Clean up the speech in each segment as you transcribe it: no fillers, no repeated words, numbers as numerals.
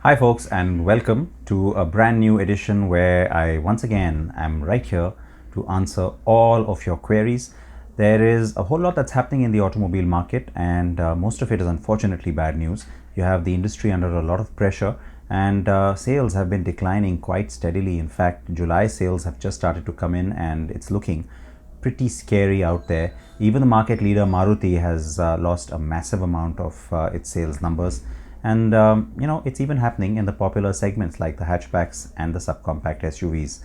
Hi folks, and welcome to a brand new edition where I once again am right here to answer all of your queries. There is a whole lot that's happening in the automobile market, and most of it is unfortunately bad news. You have the industry under a lot of pressure, and sales have been declining quite steadily. In fact, July sales have just started to come in and it's looking pretty scary out there. Even the market leader Maruti has lost a massive amount of its sales numbers. And it's even happening in the popular segments like the hatchbacks and the subcompact SUVs.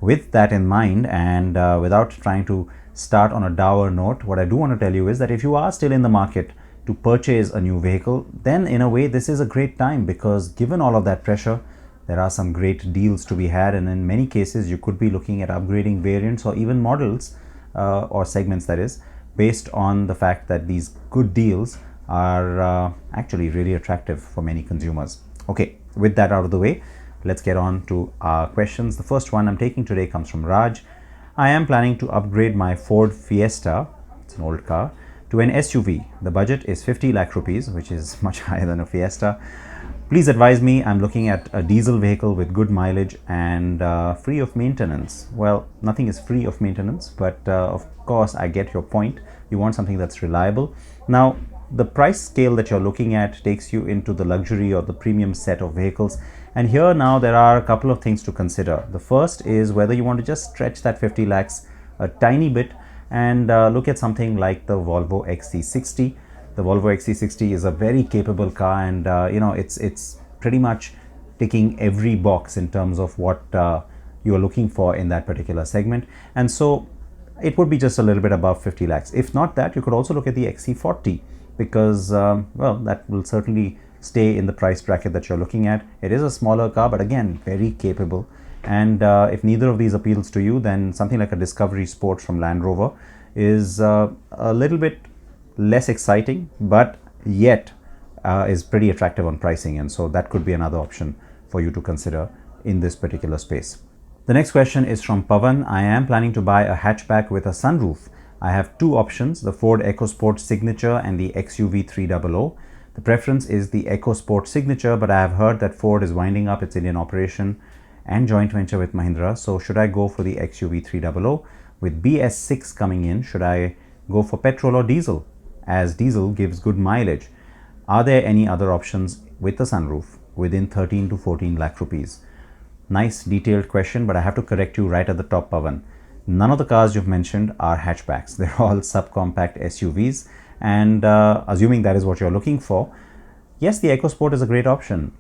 With that in mind, and without trying to start on a dour note, what I do want to tell you is that if you are still in the market to purchase a new vehicle, then in a way this is a great time, because given all of that pressure, there are some great deals to be had, and in many cases you could be looking at upgrading variants or even models or segments, that is, based on the fact that these good deals are actually really attractive for many consumers. Okay, with that out of the way, let's get on to our questions. The first one I'm taking today comes from Raj. I am planning to upgrade my Ford Fiesta, it's an old car, to an SUV. The budget is 50 lakh rupees, which is much higher than a Fiesta. Please advise me. I'm looking at a diesel vehicle with good mileage and free of maintenance. Well, nothing is free of maintenance, but of course I get your point. You want something that's reliable. Now, the price scale that you're looking at takes you into the luxury or the premium set of vehicles, and here now there are a couple of things to consider. The first is whether you want to just stretch that 50 lakhs a tiny bit and look at something like the Volvo XC60. The Volvo XC60 is a very capable car, and it's pretty much ticking every box in terms of what you are looking for in that particular segment, and so it would be just a little bit above 50 lakhs. If not that, you could also look at the XC40, because that will certainly stay in the price bracket that you're looking at. It is a smaller car, but again, very capable. And if neither of these appeals to you, then something like a Discovery Sport from Land Rover is a little bit less exciting, but yet is pretty attractive on pricing, and so that could be another option for you to consider in this particular space. The next question is from Pavan. I am planning to buy a hatchback with a sunroof. I have two options, the Ford EcoSport Signature and the XUV 300. The preference is the EcoSport Signature, but I have heard that Ford is winding up its Indian operation and joint venture with Mahindra. So should I go for the XUV 300? With BS6 coming in, should I go for petrol or diesel, as diesel gives good mileage? Are there any other options with the sunroof within 13 to 14 lakh rupees? Nice detailed question, but I have to correct you right at the top, Pavan. None of the cars you've mentioned are hatchbacks. They're all subcompact SUVs, and assuming that is what you're looking for, yes, the EcoSport is a great option.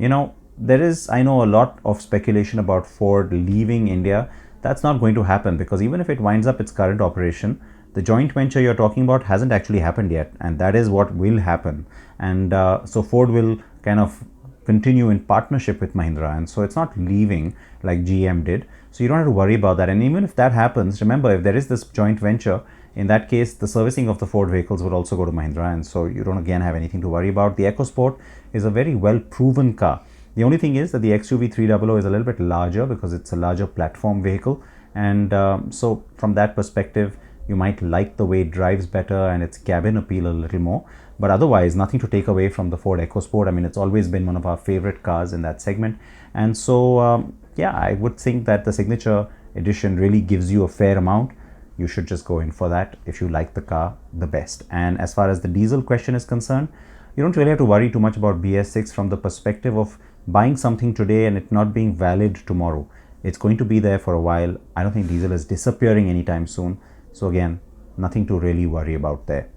There is, I know, a lot of speculation about Ford leaving India. That's not going to happen, because even if it winds up its current operation, the joint venture you're talking about hasn't actually happened yet, and that is what will happen. And so Ford will kind of continue in partnership with Mahindra, and so it's not leaving like GM did. So you don't have to worry about that. And even if that happens, remember, if there is this joint venture, in that case, the servicing of the Ford vehicles would also go to Mahindra, and so you don't again have anything to worry about. The EcoSport is a very well proven car. The only thing is that the XUV 300 is a little bit larger because it's a larger platform vehicle, and so from that perspective, you might like the way it drives better and its cabin appeal a little more. But otherwise, nothing to take away from the Ford EcoSport. I mean, it's always been one of our favorite cars in that segment, and so yeah, I would think that the Signature Edition really gives you a fair amount. You should just go in for that if you like the car the best. And as far as the diesel question is concerned, you don't really have to worry too much about BS6 from the perspective of buying something today and it not being valid tomorrow. It's going to be there for a while. I don't think diesel is disappearing anytime soon. So again, nothing to really worry about there.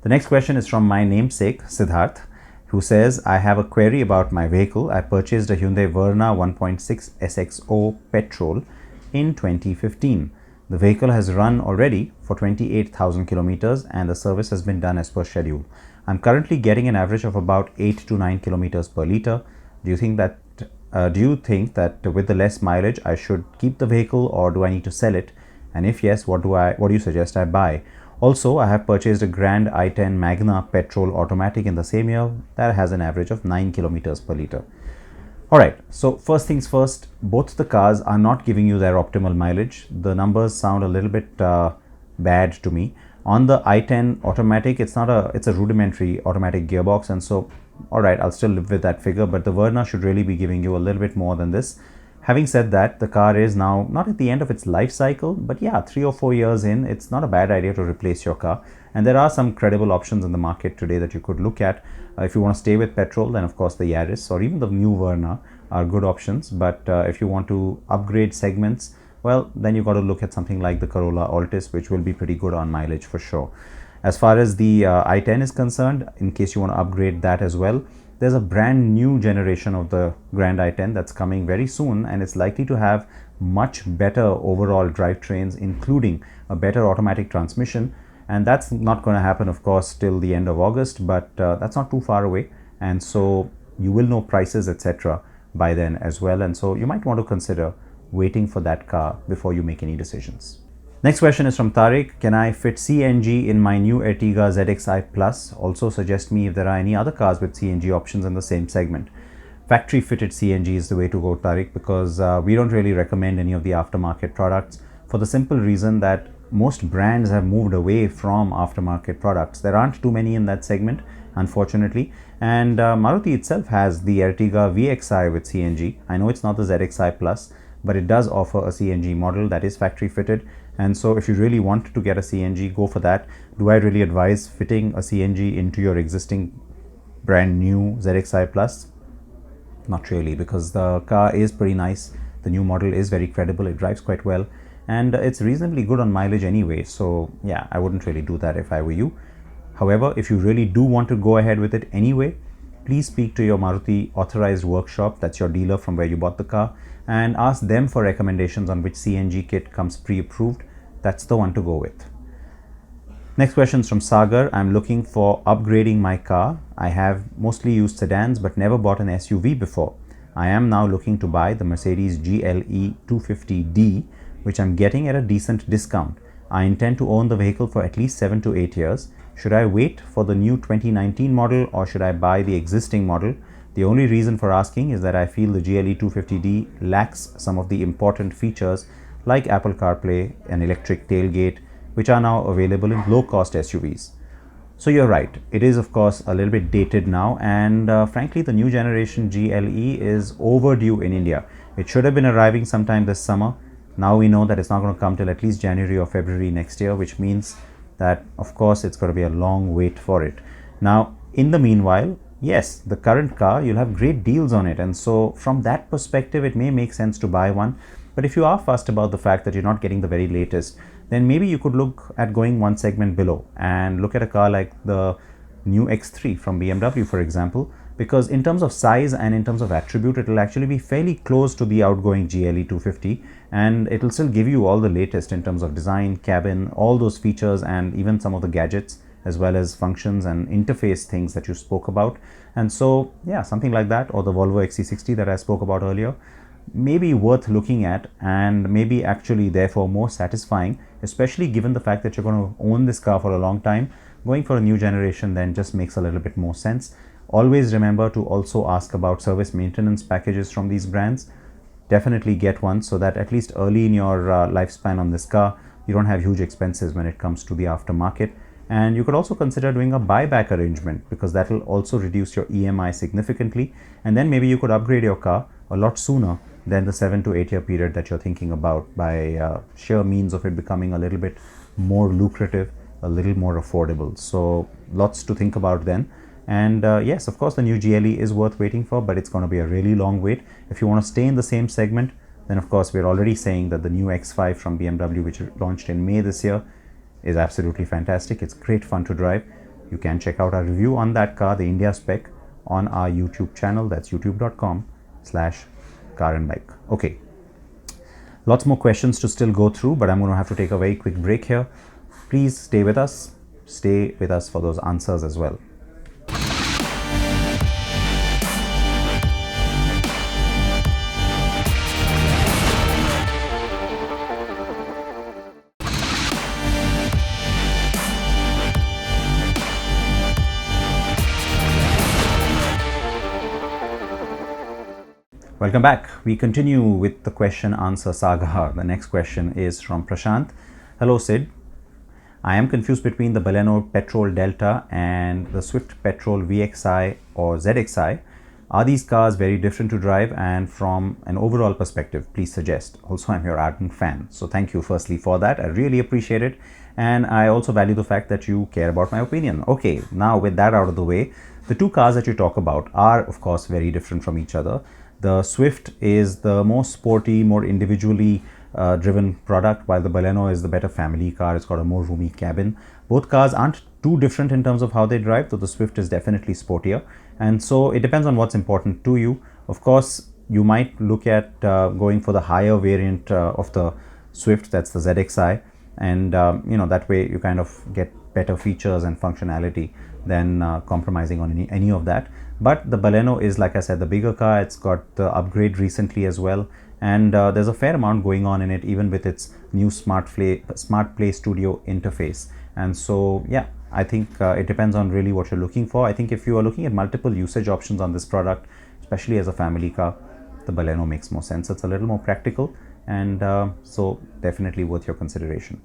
The next question is from my namesake, Siddharth, who says, I have a query about my vehicle. I purchased a Hyundai Verna 1.6 SXO petrol in 2015. The vehicle has run already for 28,000 kilometers and the service has been done as per schedule. I'm currently getting an average of about 8 to 9 kilometers per liter. Do you think that with the less mileage I should keep the vehicle, or do I need to sell it? And if yes, what do you suggest I buy? Also, I have purchased a Grand i10 Magna petrol automatic in the same year that has an average of 9 kilometers per liter. Alright, so first things first, both the cars are not giving you their optimal mileage. The numbers sound a little bit bad to me. On the i10 automatic, it's a rudimentary automatic gearbox, and so all right, I'll still live with that figure, but the Verna should really be giving you a little bit more than this. Having said that, the car is now not at the end of its life cycle, but yeah, 3 or 4 years in, it's not a bad idea to replace your car. And there are some credible options in the market today that you could look at. If you want to stay with petrol, then of course the Yaris or even the new Verna are good options. But if you want to upgrade segments, well, then you've got to look at something like the Corolla Altis, which will be pretty good on mileage for sure. As far as the i10 is concerned, in case you want to upgrade that as well, there's a brand new generation of the Grand i10 that's coming very soon, and it's likely to have much better overall drivetrains, including a better automatic transmission. And that's not going to happen, of course, till the end of August, but that's not too far away. And so you will know prices, etc. by then as well. And so you might want to consider waiting for that car before you make any decisions. Next question is from Tariq. Can I fit CNG in my new Ertiga ZXi Plus? Also suggest me if there are any other cars with CNG options in the same segment. Factory fitted CNG is the way to go, Tariq, because we don't really recommend any of the aftermarket products for the simple reason that most brands have moved away from aftermarket products. There aren't too many in that segment, unfortunately. And Maruti itself has the Ertiga VXi with CNG. I know it's not the ZXi Plus, but it does offer a CNG model that is factory fitted. And so if you really want to get a CNG, go for that. Do I really advise fitting a CNG into your existing brand new ZXi Plus? Not really, because the car is pretty nice. The new model is very credible. It drives quite well, and it's reasonably good on mileage anyway. So yeah, I wouldn't really do that if I were you. However, if you really do want to go ahead with it anyway, please speak to your Maruti authorized workshop, that's your dealer from where you bought the car, and ask them for recommendations on which CNG kit comes pre-approved. That's the one to go with. Next question is from Sagar. I'm looking for upgrading my car. I have mostly used sedans but never bought an SUV before. I am now looking to buy the Mercedes GLE 250D, which I'm getting at a decent discount. I intend to own the vehicle for at least 7 to 8 years. Should I wait for the new 2019 model or should I buy the existing model? The only reason for asking is that I feel the GLE 250D lacks some of the important features like Apple CarPlay and electric tailgate, which are now available in low-cost SUVs. So you're right, it is of course a little bit dated now, and frankly the new generation GLE is overdue in India. It should have been arriving sometime this summer. Now we know that it's not going to come till at least January or February next year, which means that of course it's going to be a long wait for it. Now in the meanwhile, yes, the current car, you'll have great deals on it, and so from that perspective it may make sense to buy one. But if you are fussed about the fact that you're not getting the very latest, then maybe you could look at going one segment below and look at a car like the new X3 from BMW, for example, because in terms of size and in terms of attribute, it will actually be fairly close to the outgoing GLE 250, and it will still give you all the latest in terms of design, cabin, all those features, and even some of the gadgets as well as functions and interface things that you spoke about. And so yeah, something like that, or the Volvo XC60 that I spoke about earlier, may be worth looking at, and maybe actually therefore more satisfying, especially given the fact that you're going to own this car for a long time. Going for a new generation then just makes a little bit more sense. Always remember to also ask about service maintenance packages from these brands. Definitely get one so that at least early in your lifespan on this car, you don't have huge expenses when it comes to the aftermarket. And you could also consider doing a buyback arrangement, because that will also reduce your EMI significantly, and then maybe you could upgrade your car a lot sooner than the 7 to 8 year period that you're thinking about, by sheer means of it becoming a little bit more lucrative, a little more affordable. So lots to think about then. And yes, of course the new GLE is worth waiting for, but it's going to be a really long wait. If you want to stay in the same segment, then of course we're already saying that the new X5 from BMW, which launched in May this year, is absolutely fantastic. It's great fun to drive. You can check out our review on that car, the India spec, on our YouTube channel. That's youtube.com/car&bike. Okay, lots more questions to still go through, but I'm going to have to take a very quick break here. Please stay with us for those answers as well. Welcome back. We continue with the question answer saga. The next question is from Prashant. Hello Sid. I am confused between the Baleno Petrol Delta and the Swift Petrol VXI or ZXI. Are these cars very different to drive, and from an overall perspective, please suggest. Also, I'm your ardent fan, so thank you firstly for that. I really appreciate it, and I also value the fact that you care about my opinion. Okay, now with that out of the way, the two cars that you talk about are of course very different from each other. The Swift is the more sporty, more individually driven product, while the Baleno is the better family car. It's got a more roomy cabin. Both cars aren't too different in terms of how they drive, though the Swift is definitely sportier, and so it depends on what's important to you. Of course, you might look at going for the higher variant of the Swift, that's the ZXI, and that way you kind of get better features and functionality than compromising on any of that. But the Baleno is, like I said, the bigger car. It's got the upgrade recently as well, and there's a fair amount going on in it, even with its new Smart Play Studio interface. And so yeah, I think it depends on really what you're looking for. I think if you are looking at multiple usage options on this product, especially as a family car, the Baleno makes more sense. It's a little more practical, and so definitely worth your consideration.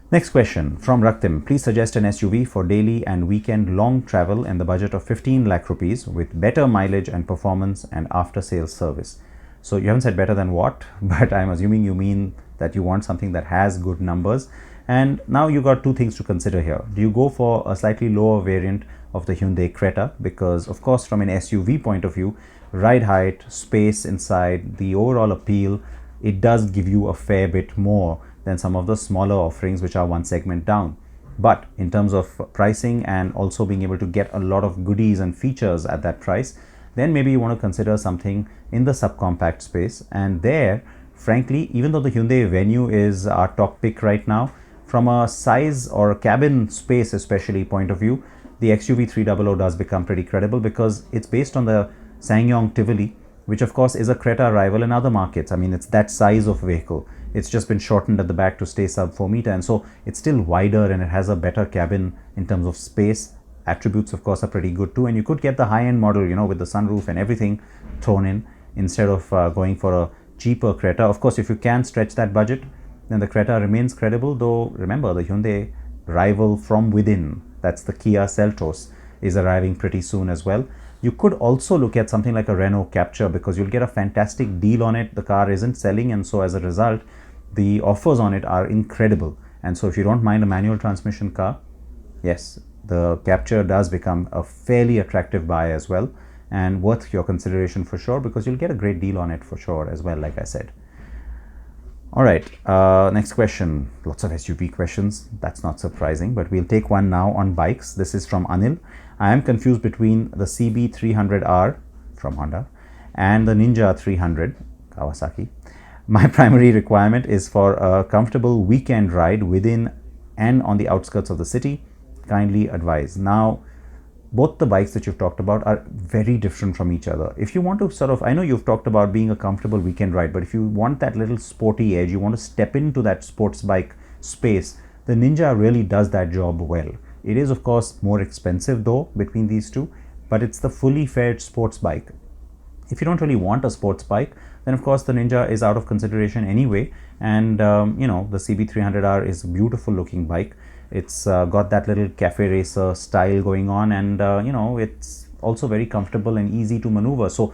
Next question from Raktim. Please suggest an SUV for daily and weekend long travel in the budget of 15 lakh rupees with better mileage and performance and after sales service. So you haven't said better than what, but I'm assuming you mean that you want something that has good numbers. And now you got two things to consider here. Do you go for a slightly lower variant of the Hyundai Creta? Because of course, from an SUV point of view, ride height, space inside, the overall appeal, it does give you a fair bit more than some of the smaller offerings which are one segment down. But in terms of pricing and also being able to get a lot of goodies and features at that price, then maybe you want to consider something in the subcompact space. And there, frankly, even though the Hyundai Venue is our top pick right now, from a size or a cabin space especially point of view, the XUV 300 does become pretty credible because it's based on the SsangYong Tivoli, which of course is a Creta rival in other markets. I mean, it's that size of vehicle. It's just been shortened at the back to stay sub 4 meter, and so it's still wider and it has a better cabin in terms of space. Attributes of course are pretty good too, and you could get the high-end model, with the sunroof and everything thrown in instead of going for a cheaper Creta. Of course, if you can stretch that budget, then the Creta remains credible, though remember the Hyundai rival from within, that's the Kia Seltos, is arriving pretty soon as well. You could also look at something like a Renault Captur because you'll get a fantastic deal on it. The car isn't selling, and so as a result, the offers on it are incredible. And so if you don't mind a manual transmission car, yes, the Captur does become a fairly attractive buy as well, and worth your consideration for sure, because you'll get a great deal on it for sure as well, like I said. All right, next question. Lots of SUV questions. That's not surprising, but we'll take one now on bikes. This is from Anil. I am confused between the CB300R from Honda and the Ninja 300 Kawasaki. My primary requirement is for a comfortable weekend ride within and on the outskirts of the city. Kindly advise. Now, both the bikes that you've talked about are very different from each other. If you want to I know you've talked about being a comfortable weekend ride, but if you want that little sporty edge, you want to step into that sports bike space, the Ninja really does that job well. It is of course more expensive though between these two, but it's the fully fledged sports bike. If you don't really want a sports bike, then of course the Ninja is out of consideration anyway. And the CB300R is a beautiful looking bike. It's got that little cafe racer style going on, and it's also very comfortable and easy to maneuver. So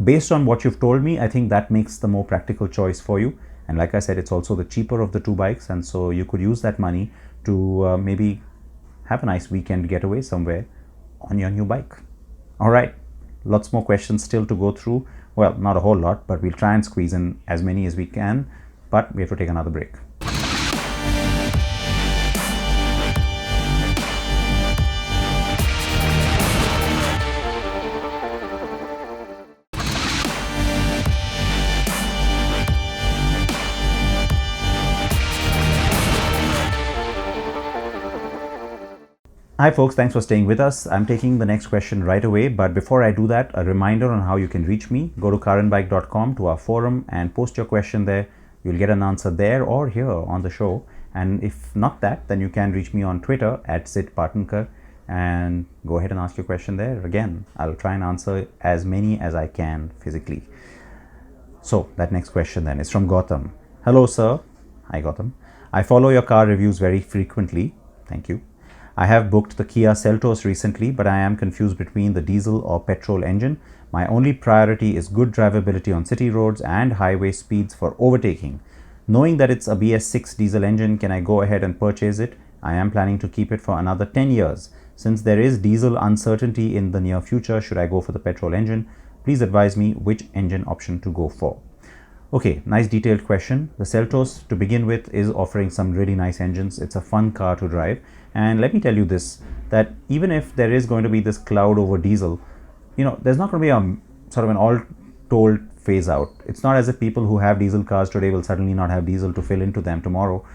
based on what you've told me, I think that makes the more practical choice for you. And like I said, it's also the cheaper of the two bikes, and so you could use that money to maybe have a nice weekend getaway somewhere on your new bike. All right, lots more questions still to go through. Well, not a whole lot, but we'll try and squeeze in as many as we can, but we have to take another break. Hi folks, thanks for staying with us. I'm taking the next question right away, but before I do that, a reminder on how you can reach me. Go to karanbike.com to our forum and post your question there. You'll get an answer there or here on the show. And if not that, then you can reach me on Twitter at Siddharth Patankar and go ahead and ask your question there. Again, I'll try and answer as many as I can physically. So that next question then is from Gautam. Hello sir. Hi Gautam. I follow your car reviews very frequently. Thank you. I have booked the Kia Seltos recently, but I am confused between the diesel or petrol engine. My only priority is good drivability on city roads and highway speeds for overtaking. Knowing that it's a BS6 diesel engine, can I go ahead and purchase it? I am planning to keep it for another 10 years. Since there is diesel uncertainty in the near future, should I go for the petrol engine? Please advise me which engine option to go for. Okay, nice detailed question. The Seltos, to begin with, is offering some really nice engines. It's a fun car to drive. And let me tell you this, that even if there is going to be this cloud over diesel, there's not going to be a sort of an all told phase out. It's not as if people who have diesel cars today will suddenly not have diesel to fill into them tomorrow.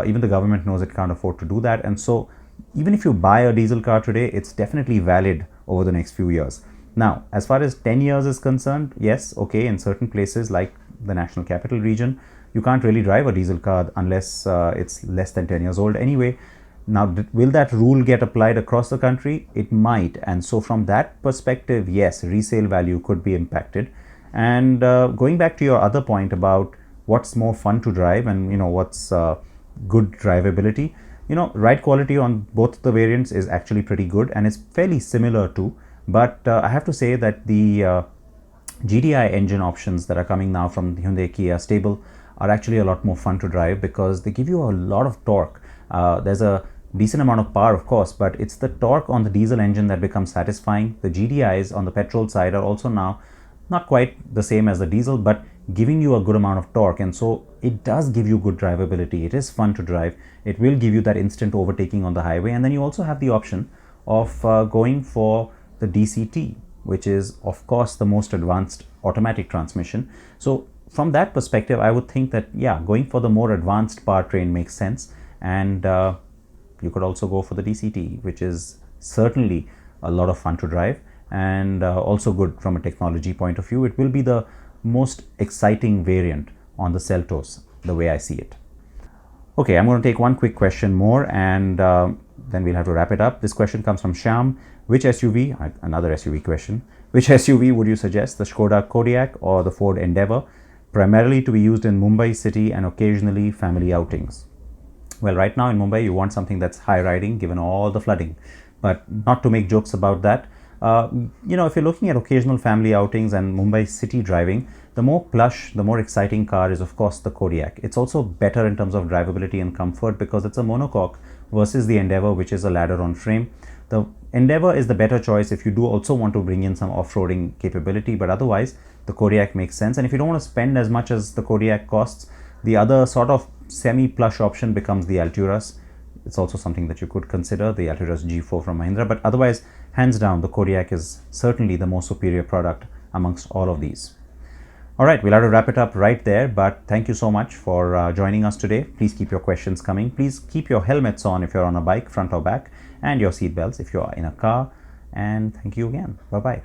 Even the government knows it can't afford to do that. And so even if you buy a diesel car today, it's definitely valid over the next few years. Now, as far as 10 years is concerned, yes, okay, in certain places like the National Capital Region, you can't really drive a diesel car unless it's less than 10 years old anyway. Now, will that rule get applied across the country? It might. And so from that perspective, yes, resale value could be impacted. And going back to your other point about what's more fun to drive and what's good drivability, ride quality on both the variants is actually pretty good and it's fairly similar too. But I have to say that the GDI engine options that are coming now from the Hyundai Kia stable are actually a lot more fun to drive because they give you a lot of torque. There's a decent amount of power, of course, but it's the torque on the diesel engine that becomes satisfying. The GDIs on the petrol side are also now not quite the same as the diesel, but giving you a good amount of torque, and so it does give you good drivability. It is fun to drive. It will give you that instant overtaking on the highway, and then you also have the option of going for the DCT, which is of course the most advanced automatic transmission. So from that perspective, I would think that going for the more advanced powertrain makes sense, and you could also go for the DCT, which is certainly a lot of fun to drive and also good from a technology point of view. It will be the most exciting variant on the Seltos, the way I see it. Okay, I'm going to take one quick question more and then we'll have to wrap it up. This question comes from Shyam. Which SUV, another SUV question, which SUV would you suggest, the Skoda Kodiaq or the Ford Endeavour, primarily to be used in Mumbai city and occasionally family outings? Well, right now in Mumbai, you want something that's high riding given all the flooding, but not to make jokes about that. If you're looking at occasional family outings and Mumbai city driving, the more plush, the more exciting car is of course the Kodiaq. It's also better in terms of drivability and comfort because it's a monocoque versus the Endeavour, which is a ladder on frame. The Endeavour is the better choice if you do also want to bring in some off-roading capability, but otherwise the Kodiaq makes sense. And if you don't want to spend as much as the Kodiaq costs, the other sort of semi-plush option becomes the Alturas. It's also something that you could consider, the Alturas G4 from Mahindra, but otherwise, hands down, the Kodiaq is certainly the most superior product amongst all of these. All right, we'll have to wrap it up right there, but thank you so much for joining us today. Please keep your questions coming. Please keep your helmets on if you're on a bike, front or back, and your seatbelts if you're in a car. And thank you again. Bye-bye.